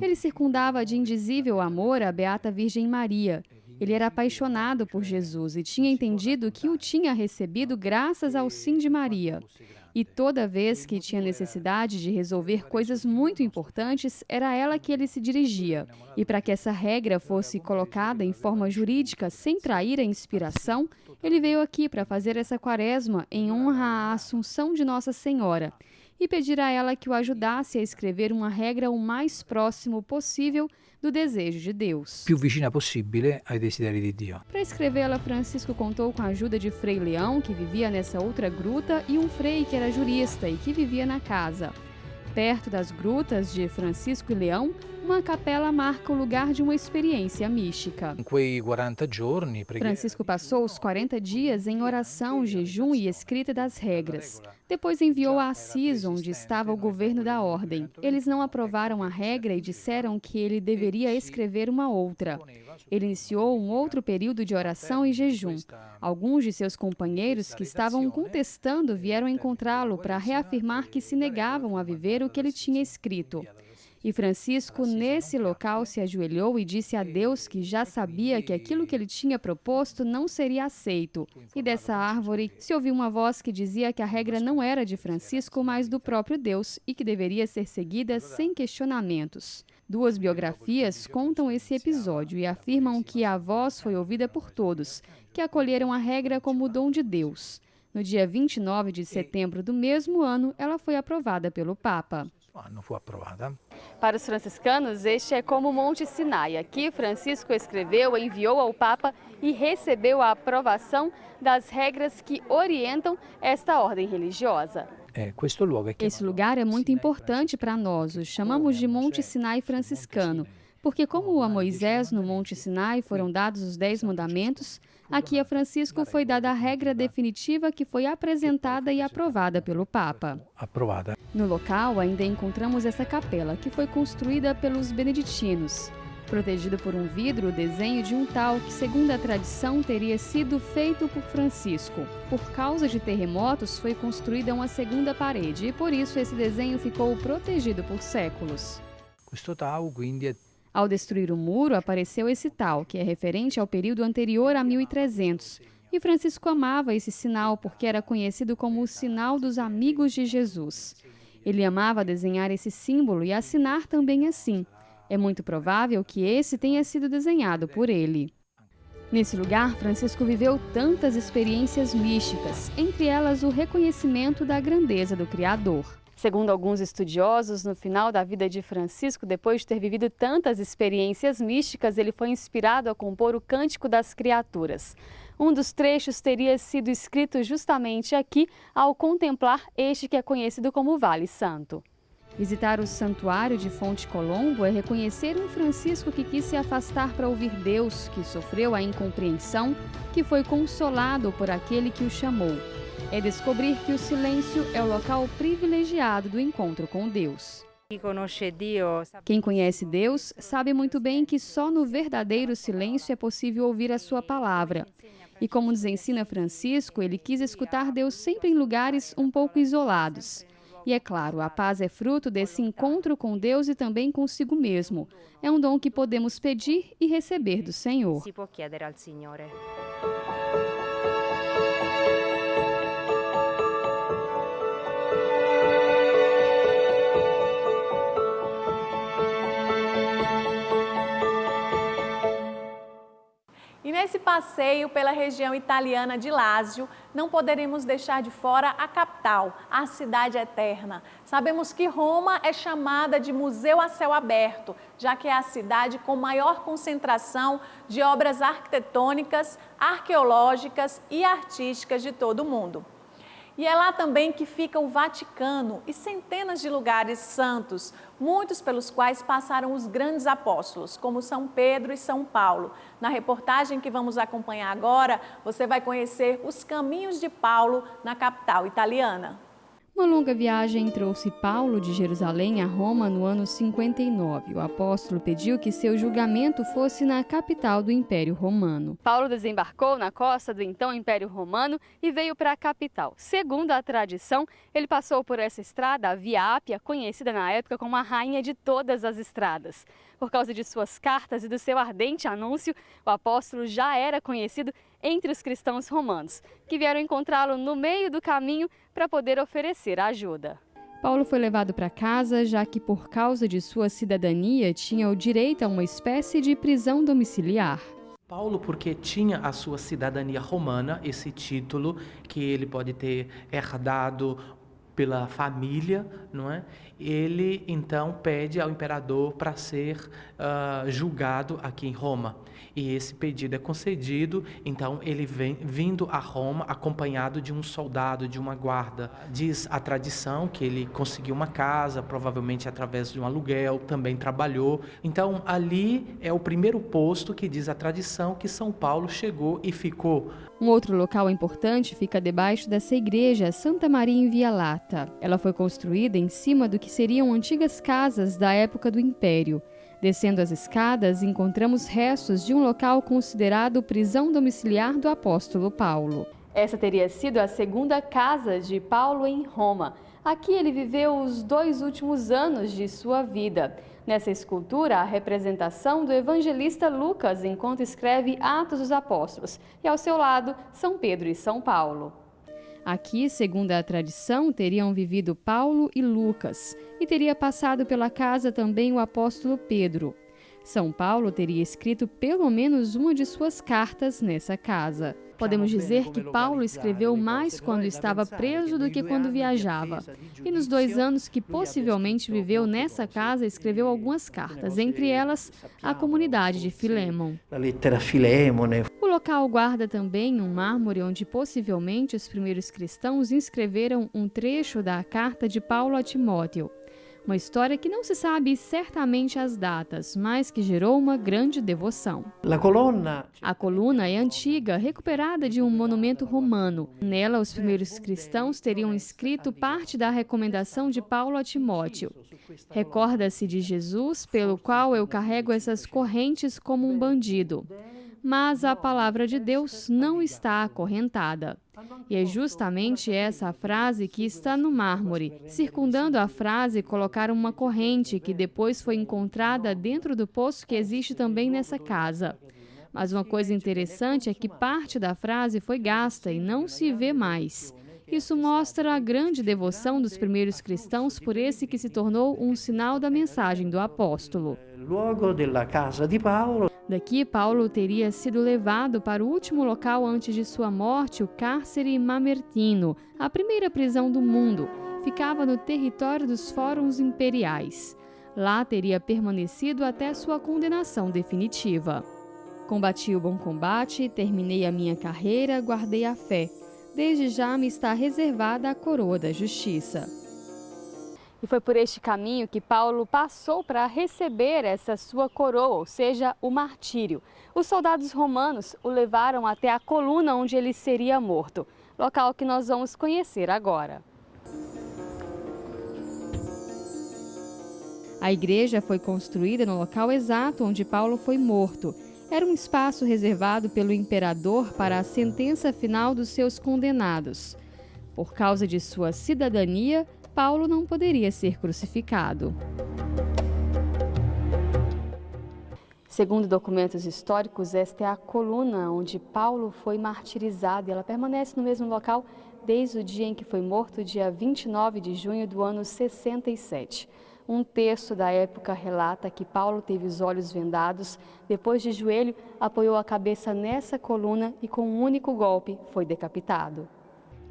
Ele circundava de indizível amor a Beata Virgem Maria. Ele era apaixonado por Jesus e tinha entendido que o tinha recebido graças ao sim de Maria. E toda vez que tinha necessidade de resolver coisas muito importantes, era a ela que ele se dirigia. E para que essa regra fosse colocada em forma jurídica sem trair a inspiração, ele veio aqui para fazer essa quaresma em honra à Assunção de Nossa Senhora e pedir a ela que o ajudasse a escrever uma regra o mais próximo possível do desejo de Deus. Più vicina possibile ai desideri di Dio. Para escrevê-la, Francisco contou com a ajuda de Frei Leão, que vivia nessa outra gruta, e um frei que era jurista e que vivia na casa. Perto das grutas de Francisco e Leão, uma capela marca o lugar de uma experiência mística. Francisco passou os 40 dias em oração, jejum e escrita das regras. Depois enviou a Assis, onde estava o governo da ordem. Eles não aprovaram a regra e disseram que ele deveria escrever uma outra. Ele iniciou um outro período de oração e jejum. Alguns de seus companheiros que estavam contestando vieram encontrá-lo para reafirmar que se negavam a viver o que ele tinha escrito. E Francisco, nesse local, se ajoelhou e disse a Deus que já sabia que aquilo que ele tinha proposto não seria aceito. E dessa árvore se ouviu uma voz que dizia que a regra não era de Francisco, mas do próprio Deus e que deveria ser seguida sem questionamentos. Duas biografias contam esse episódio e afirmam que a voz foi ouvida por todos, que acolheram a regra como dom de Deus. No dia 29 de setembro do mesmo ano, ela foi aprovada pelo Papa. Para os franciscanos, este é como o Monte Sinai. Aqui, Francisco escreveu, enviou ao Papa e recebeu a aprovação das regras que orientam esta ordem religiosa. Esse lugar é muito importante para nós, o chamamos de Monte Sinai franciscano, porque como a Moisés no Monte Sinai foram dados os 10 mandamentos, aqui a Francisco foi dada a regra definitiva que foi apresentada e aprovada pelo Papa. No local ainda encontramos essa capela, que foi construída pelos beneditinos. Protegido por um vidro, o desenho de um tal que, segundo a tradição, teria sido feito por Francisco. Por causa de terremotos, foi construída uma segunda parede e, por isso, esse desenho ficou protegido por séculos. Ao destruir o muro, apareceu esse tal, que é referente ao período anterior a 1300. E Francisco amava esse sinal porque era conhecido como o sinal dos amigos de Jesus. Ele amava desenhar esse símbolo e assinar também assim. É muito provável que esse tenha sido desenhado por ele. Nesse lugar, Francisco viveu tantas experiências místicas, entre elas o reconhecimento da grandeza do Criador. Segundo alguns estudiosos, no final da vida de Francisco, depois de ter vivido tantas experiências místicas, ele foi inspirado a compor o Cântico das Criaturas. Um dos trechos teria sido escrito justamente aqui, ao contemplar este que é conhecido como Vale Santo. Visitar o Santuário de Fonte Colombo é reconhecer um Francisco que quis se afastar para ouvir Deus, que sofreu a incompreensão, que foi consolado por aquele que o chamou. É descobrir que o silêncio é o local privilegiado do encontro com Deus. Quem conhece Deus sabe muito bem que só no verdadeiro silêncio é possível ouvir a sua palavra. E como nos ensina Francisco, ele quis escutar Deus sempre em lugares um pouco isolados. E é claro, a paz é fruto desse encontro com Deus e também consigo mesmo. É um dom que podemos pedir e receber do Senhor. Si può chiedere al Signore. E nesse passeio pela região italiana de Lácio, não poderíamos deixar de fora a capital, a cidade eterna. Sabemos que Roma é chamada de museu a céu aberto, já que é a cidade com maior concentração de obras arquitetônicas, arqueológicas e artísticas de todo o mundo. E é lá também que fica o Vaticano e centenas de lugares santos, muitos pelos quais passaram os grandes apóstolos, como São Pedro e São Paulo. Na reportagem que vamos acompanhar agora, você vai conhecer os caminhos de Paulo na capital italiana. Uma longa viagem trouxe Paulo de Jerusalém a Roma no ano 59. O apóstolo pediu que seu julgamento fosse na capital do Império Romano. Paulo desembarcou na costa do então Império Romano e veio para a capital. Segundo a tradição, ele passou por essa estrada, a Via Ápia, conhecida na época como a rainha de todas as estradas. Por causa de suas cartas e do seu ardente anúncio, o apóstolo já era conhecido entre os cristãos romanos, que vieram encontrá-lo no meio do caminho para poder oferecer ajuda. Paulo foi levado para casa, já que por causa de sua cidadania tinha o direito a uma espécie de prisão domiciliar. Paulo, porque tinha a sua cidadania romana, esse título que ele pode ter herdado pela família, não é? Ele então pede ao imperador para ser julgado aqui em Roma. E esse pedido é concedido, então ele vem vindo a Roma acompanhado de um soldado, de uma guarda. Diz a tradição que ele conseguiu uma casa, provavelmente através de um aluguel, também trabalhou. Então ali é o primeiro posto que diz a tradição que São Paulo chegou e ficou. Um outro local importante fica debaixo dessa igreja, Santa Maria in Via Lata. Ela foi construída em cima do que seriam antigas casas da época do Império. Descendo as escadas, encontramos restos de um local considerado prisão domiciliar do apóstolo Paulo. Essa teria sido a segunda casa de Paulo em Roma. Aqui ele viveu os 2 últimos anos de sua vida. Nessa escultura, a representação do evangelista Lucas enquanto escreve Atos dos Apóstolos e ao seu lado, São Pedro e São Paulo. Aqui, segundo a tradição, teriam vivido Paulo e Lucas, e teria passado pela casa também o apóstolo Pedro. São Paulo teria escrito pelo menos uma de suas cartas nessa casa. Podemos dizer que Paulo escreveu mais quando estava preso do que quando viajava. E nos 2 anos que possivelmente viveu nessa casa, escreveu algumas cartas, entre elas a comunidade de Filémon. O local guarda também um mármore onde possivelmente os primeiros cristãos inscreveram um trecho da carta de Paulo a Timóteo. Uma história que não se sabe certamente as datas, mas que gerou uma grande devoção. A coluna é antiga, recuperada de um monumento romano. Nela, os primeiros cristãos teriam escrito parte da recomendação de Paulo a Timóteo. Recorda-se de Jesus, pelo qual eu carrego essas correntes como um bandido. Mas a palavra de Deus não está acorrentada. E é justamente essa a frase que está no mármore. Circundando a frase, colocaram uma corrente que depois foi encontrada dentro do poço que existe também nessa casa. Mas uma coisa interessante é que parte da frase foi gasta e não se vê mais. Isso mostra a grande devoção dos primeiros cristãos por esse que se tornou um sinal da mensagem do apóstolo. Daqui, Paulo teria sido levado para o último local antes de sua morte, o cárcere Mamertino, a primeira prisão do mundo. Ficava no território dos fóruns imperiais. Lá teria permanecido até sua condenação definitiva. Combati o bom combate, terminei a minha carreira, guardei a fé. Desde já me está reservada a coroa da justiça. E foi por este caminho que Paulo passou para receber essa sua coroa, ou seja, o martírio. Os soldados romanos o levaram até a coluna onde ele seria morto, local que nós vamos conhecer agora. A igreja foi construída no local exato onde Paulo foi morto. Era um espaço reservado pelo imperador para a sentença final dos seus condenados. Por causa de sua cidadania, Paulo não poderia ser crucificado. Segundo documentos históricos, esta é a coluna onde Paulo foi martirizado e ela permanece no mesmo local desde o dia em que foi morto, dia 29 de junho do ano 67. Um texto da época relata que Paulo teve os olhos vendados, depois de joelho, apoiou a cabeça nessa coluna e com um único golpe foi decapitado.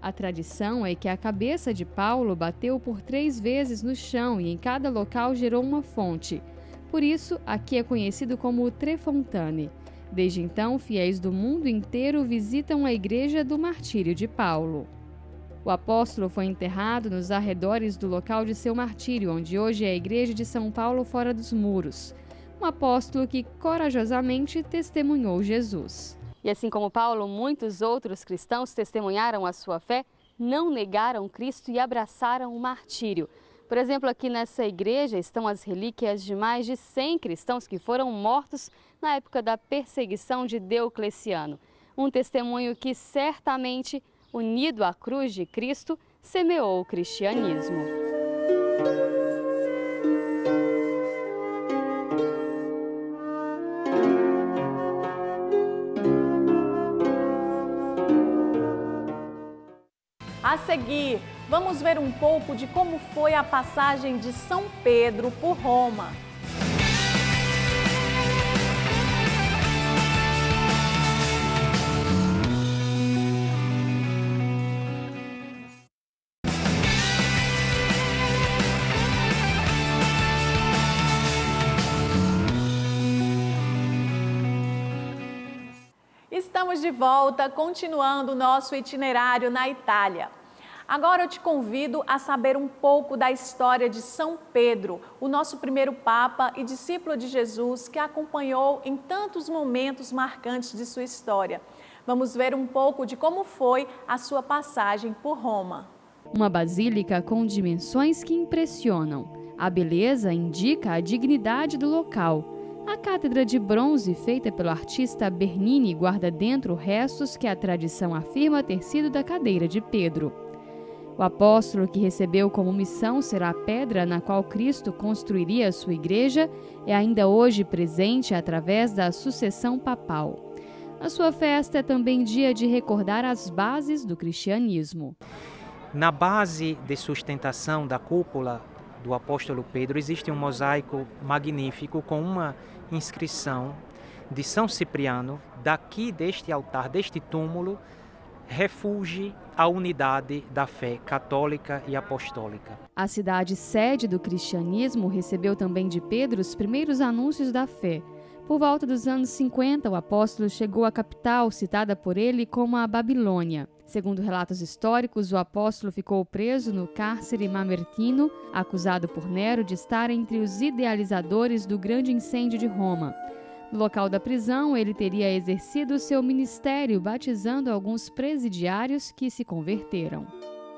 A tradição é que a cabeça de Paulo bateu por 3 vezes no chão e em cada local gerou uma fonte. Por isso, aqui é conhecido como Trefontane. Desde então, fiéis do mundo inteiro visitam a igreja do martírio de Paulo. O apóstolo foi enterrado nos arredores do local de seu martírio, onde hoje é a igreja de São Paulo fora dos muros. Um apóstolo que corajosamente testemunhou Jesus. E assim como Paulo, muitos outros cristãos testemunharam a sua fé, não negaram Cristo e abraçaram o martírio. Por exemplo, aqui nessa igreja estão as relíquias de mais de 100 cristãos que foram mortos na época da perseguição de Diocleciano. Um testemunho que certamente, unido à cruz de Cristo, semeou o cristianismo. A seguir, vamos ver um pouco de como foi a passagem de São Pedro por Roma. Estamos de volta, continuando o nosso itinerário na Itália. Agora eu te convido a saber um pouco da história de São Pedro, o nosso primeiro Papa e discípulo de Jesus que acompanhou em tantos momentos marcantes de sua história. Vamos ver um pouco de como foi a sua passagem por Roma. Uma basílica com dimensões que impressionam. A beleza indica a dignidade do local. A cátedra de bronze feita pelo artista Bernini guarda dentro restos que a tradição afirma ter sido da cadeira de Pedro. O apóstolo que recebeu como missão ser a pedra na qual Cristo construiria a sua igreja é ainda hoje presente através da sucessão papal. A sua festa é também dia de recordar as bases do cristianismo. Na base de sustentação da cúpula do apóstolo Pedro existe um mosaico magnífico com uma inscrição de São Cipriano, daqui deste altar, deste túmulo, refugie a unidade da fé católica e apostólica. A cidade sede do cristianismo recebeu também de Pedro os primeiros anúncios da fé. Por volta dos anos 50, o apóstolo chegou à capital, citada por ele como a Babilônia. Segundo relatos históricos, o apóstolo ficou preso no cárcere mamertino, acusado por Nero de estar entre os idealizadores do grande incêndio de Roma. No local da prisão, ele teria exercido seu ministério, batizando alguns presidiários que se converteram.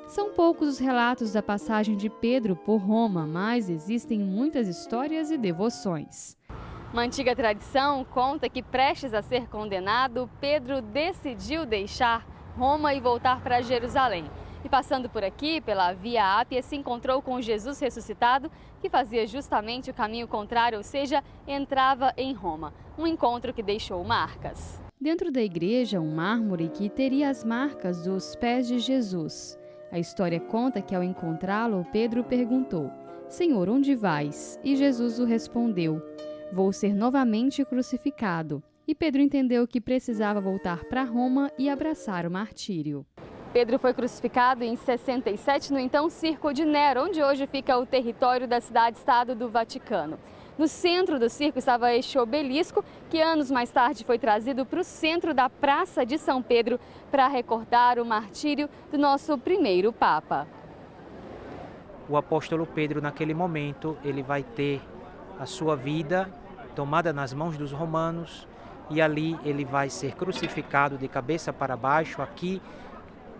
São poucos os relatos da passagem de Pedro por Roma, mas existem muitas histórias e devoções. Uma antiga tradição conta que, prestes a ser condenado, Pedro decidiu deixar Roma e voltar para Jerusalém. E passando por aqui, pela Via Ápia, se encontrou com Jesus ressuscitado, que fazia justamente o caminho contrário, ou seja, entrava em Roma. Um encontro que deixou marcas. Dentro da igreja, um mármore que teria as marcas dos pés de Jesus. A história conta que, ao encontrá-lo, Pedro perguntou: "Senhor, onde vais?" E Jesus o respondeu: "Vou ser novamente crucificado." E Pedro entendeu que precisava voltar para Roma e abraçar o martírio. Pedro foi crucificado em 67 no então Circo de Nero, onde hoje fica o território da cidade-estado do Vaticano. No centro do circo estava este obelisco, que anos mais tarde foi trazido para o centro da Praça de São Pedro para recordar o martírio do nosso primeiro Papa. O apóstolo Pedro, naquele momento, ele vai ter a sua vida tomada nas mãos dos romanos e ali ele vai ser crucificado de cabeça para baixo, aqui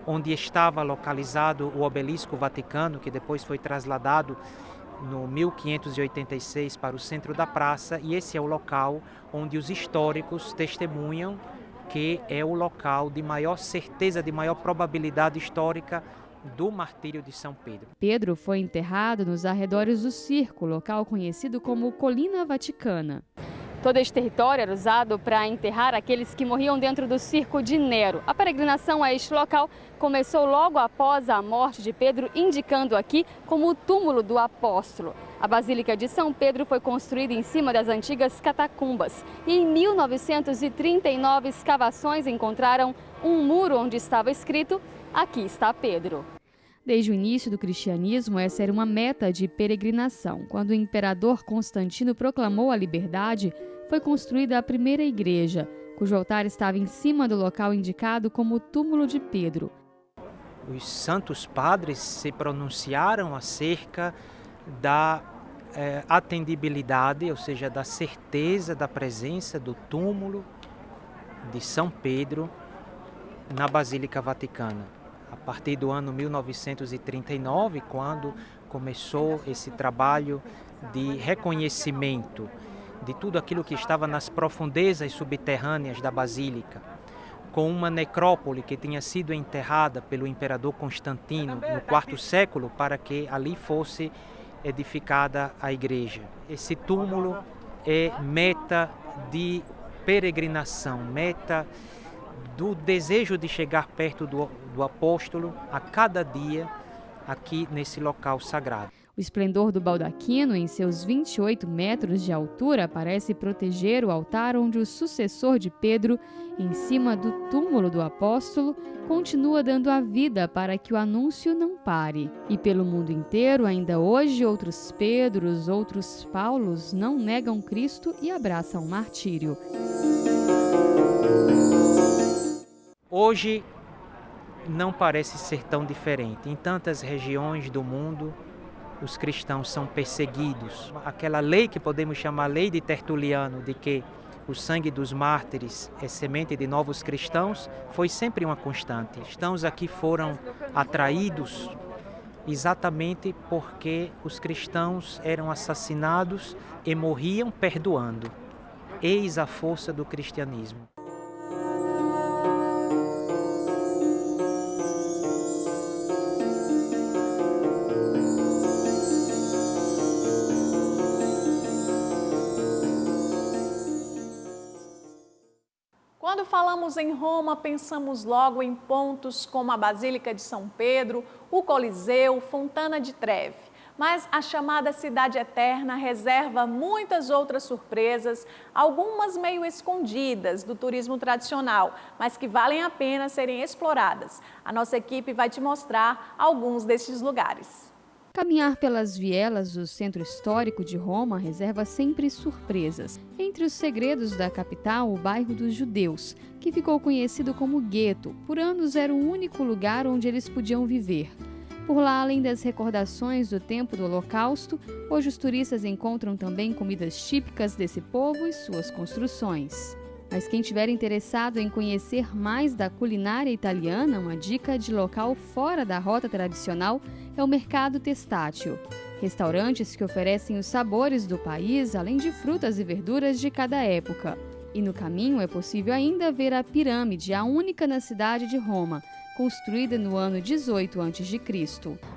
onde estava localizado o obelisco Vaticano, que depois foi trasladado no 1586 para o centro da praça, e esse é o local onde os históricos testemunham que é o local de maior certeza, de maior probabilidade histórica do martírio de São Pedro. Pedro foi enterrado nos arredores do Circo, local conhecido como Colina Vaticana. Todo este território era usado para enterrar aqueles que morriam dentro do circo de Nero. A peregrinação a este local começou logo após a morte de Pedro, indicando aqui como o túmulo do apóstolo. A Basílica de São Pedro foi construída em cima das antigas catacumbas. E em 1939, escavações encontraram um muro onde estava escrito: "Aqui está Pedro". Desde o início do cristianismo, essa era uma meta de peregrinação. Quando o imperador Constantino proclamou a liberdade, foi construída a primeira igreja, cujo altar estava em cima do local indicado como o túmulo de Pedro. Os santos padres se pronunciaram acerca da atendibilidade, ou seja, da certeza da presença do túmulo de São Pedro na Basílica Vaticana. A partir do ano 1939, quando começou esse trabalho de reconhecimento de tudo aquilo que estava nas profundezas subterrâneas da Basílica, com uma necrópole que tinha sido enterrada pelo imperador Constantino no IV século para que ali fosse edificada a igreja. Esse túmulo é meta de peregrinação, meta do desejo de chegar perto do apóstolo a cada dia aqui nesse local sagrado. O esplendor do baldaquino, em seus 28 metros de altura, parece proteger o altar onde o sucessor de Pedro, em cima do túmulo do apóstolo, continua dando a vida para que o anúncio não pare. E pelo mundo inteiro, ainda hoje, outros Pedros, outros Paulos não negam Cristo e abraçam o martírio. Hoje não parece ser tão diferente. Em tantas regiões do mundo, os cristãos são perseguidos. Aquela lei que podemos chamar lei de Tertuliano, de que o sangue dos mártires é semente de novos cristãos, foi sempre uma constante. Cristãos aqui foram atraídos exatamente porque os cristãos eram assassinados e morriam perdoando. Eis a força do cristianismo. Quando falamos em Roma, pensamos logo em pontos como a Basílica de São Pedro, o Coliseu, Fontana di Trevi. Mas a chamada Cidade Eterna reserva muitas outras surpresas, algumas meio escondidas do turismo tradicional, mas que valem a pena serem exploradas. A nossa equipe vai te mostrar alguns destes lugares. Caminhar pelas vielas do centro histórico de Roma reserva sempre surpresas. Entre os segredos da capital, o bairro dos judeus, que ficou conhecido como gueto. Por anos era o único lugar onde eles podiam viver. Por lá, além das recordações do tempo do Holocausto, hoje os turistas encontram também comidas típicas desse povo e suas construções. Mas quem estiver interessado em conhecer mais da culinária italiana, uma dica de local fora da rota tradicional é o Mercado Testátil. Restaurantes que oferecem os sabores do país, além de frutas e verduras de cada época. E no caminho é possível ainda ver a pirâmide, a única na cidade de Roma, construída no ano 18 a.C.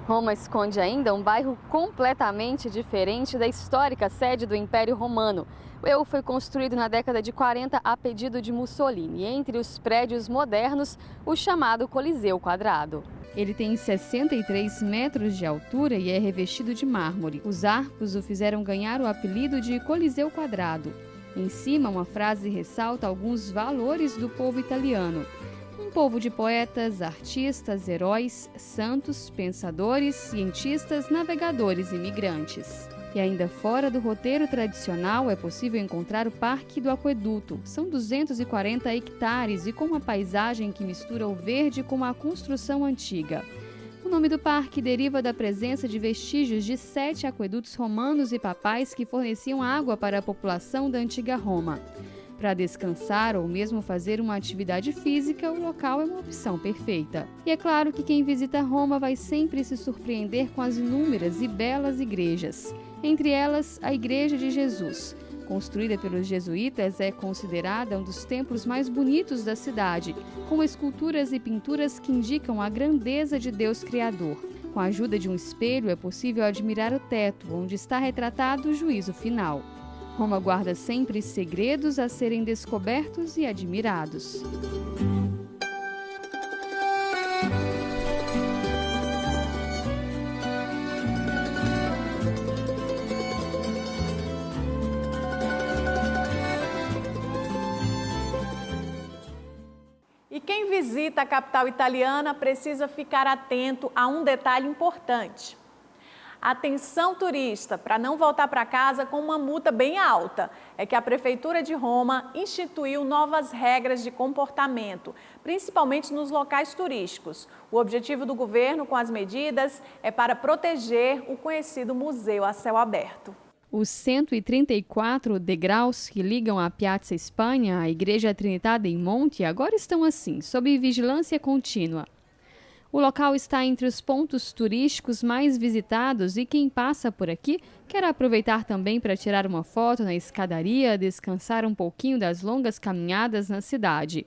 Roma esconde ainda um bairro completamente diferente da histórica sede do Império Romano. O EU foi construído na década de 40 a pedido de Mussolini. E entre os prédios modernos, o chamado Coliseu Quadrado. Ele tem 63 metros de altura e é revestido de mármore. Os arcos o fizeram ganhar o apelido de Coliseu Quadrado. Em cima, uma frase ressalta alguns valores do povo italiano. Um povo de poetas, artistas, heróis, santos, pensadores, cientistas, navegadores e imigrantes. E ainda fora do roteiro tradicional é possível encontrar o Parque do Aqueduto. São 240 hectares e com uma paisagem que mistura o verde com a construção antiga. O nome do parque deriva da presença de vestígios de 7 aquedutos romanos e papais que forneciam água para a população da antiga Roma. Para descansar ou mesmo fazer uma atividade física, o local é uma opção perfeita. E é claro que quem visita Roma vai sempre se surpreender com as inúmeras e belas igrejas. Entre elas, a Igreja de Jesus, Construída pelos jesuítas, é considerada um dos templos mais bonitos da cidade, com esculturas e pinturas que indicam a grandeza de Deus Criador. Com a ajuda de um espelho, é possível admirar o teto, onde está retratado o juízo final. Roma guarda sempre segredos a serem descobertos e admirados. E quem visita a capital italiana precisa ficar atento a um detalhe importante. Atenção turista, para não voltar para casa com uma multa bem alta. É que a Prefeitura de Roma instituiu novas regras de comportamento, principalmente nos locais turísticos. O objetivo do governo com as medidas é para proteger o conhecido museu a céu aberto. Os 134 degraus que ligam a Piazza Espanha à Igreja Trinità dei Monti agora estão assim, sob vigilância contínua. O local está entre os pontos turísticos mais visitados e quem passa por aqui quer aproveitar também para tirar uma foto na escadaria, descansar um pouquinho das longas caminhadas na cidade.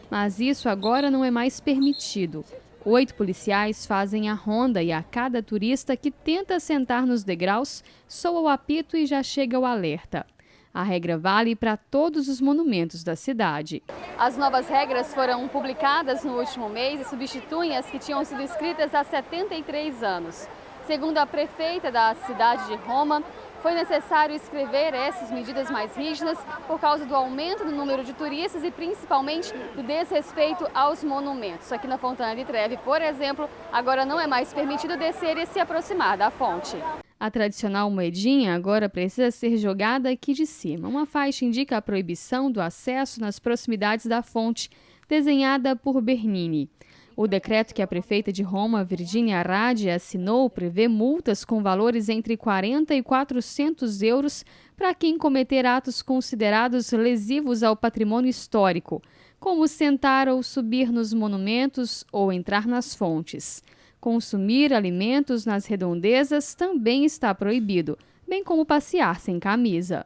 Mas isso agora não é mais permitido. 8 policiais fazem a ronda e a cada turista que tenta sentar nos degraus, soa o apito e já chega o alerta. A regra vale para todos os monumentos da cidade. As novas regras foram publicadas no último mês e substituem as que tinham sido escritas há 73 anos. Segundo a prefeita da cidade de Roma, foi necessário escrever essas medidas mais rígidas por causa do aumento no número de turistas e principalmente do desrespeito aos monumentos. Aqui na Fontana di Trevi, por exemplo, agora não é mais permitido descer e se aproximar da fonte. A tradicional moedinha agora precisa ser jogada aqui de cima. Uma faixa indica a proibição do acesso nas proximidades da fonte, desenhada por Bernini. O decreto que a prefeita de Roma, Virginia Raggi, assinou prevê multas com valores entre 40 e 400 euros para quem cometer atos considerados lesivos ao patrimônio histórico, como sentar ou subir nos monumentos ou entrar nas fontes. Consumir alimentos nas redondezas também está proibido, bem como passear sem camisa.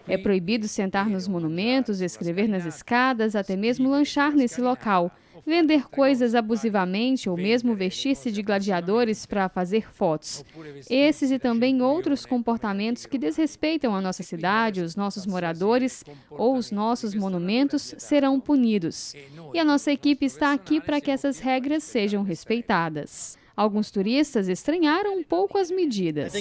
É proibido sentar nos monumentos, escrever nas escadas, até mesmo lanchar nesse local, vender coisas abusivamente ou mesmo vestir-se de gladiadores para fazer fotos. Esses e também outros comportamentos que desrespeitam a nossa cidade, os nossos moradores ou os nossos monumentos serão punidos. E a nossa equipe está aqui para que essas regras sejam respeitadas. Alguns turistas estranharam um pouco as medidas.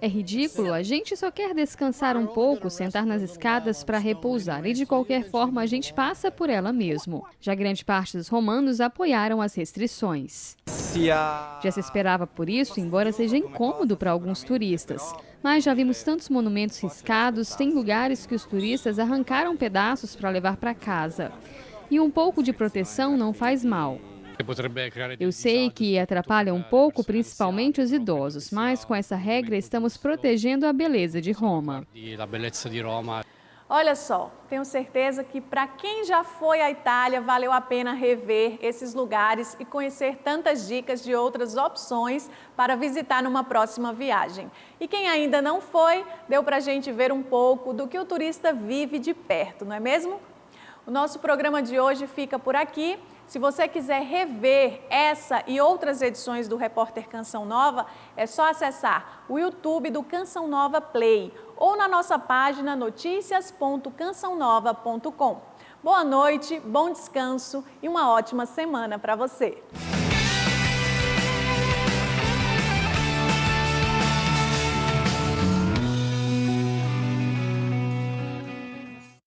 É ridículo, a gente só quer descansar um pouco, sentar nas escadas para repousar e de qualquer forma a gente passa por ela mesmo. Já grande parte dos romanos apoiaram as restrições. Já se esperava por isso, embora seja incômodo para alguns turistas. Mas já vimos tantos monumentos riscados, tem lugares que os turistas arrancaram pedaços para levar para casa. E um pouco de proteção não faz mal. Eu sei que atrapalha um pouco, principalmente os idosos, mas com essa regra estamos protegendo a beleza de Roma. Olha só, tenho certeza que para quem já foi à Itália, valeu a pena rever esses lugares e conhecer tantas dicas de outras opções para visitar numa próxima viagem. E quem ainda não foi, deu para a gente ver um pouco do que o turista vive de perto, não é mesmo? O nosso programa de hoje fica por aqui. Se você quiser rever essa e outras edições do Repórter Canção Nova, é só acessar o YouTube do Canção Nova Play ou na nossa página noticias.cançãonova.com. Boa noite, bom descanso e uma ótima semana para você.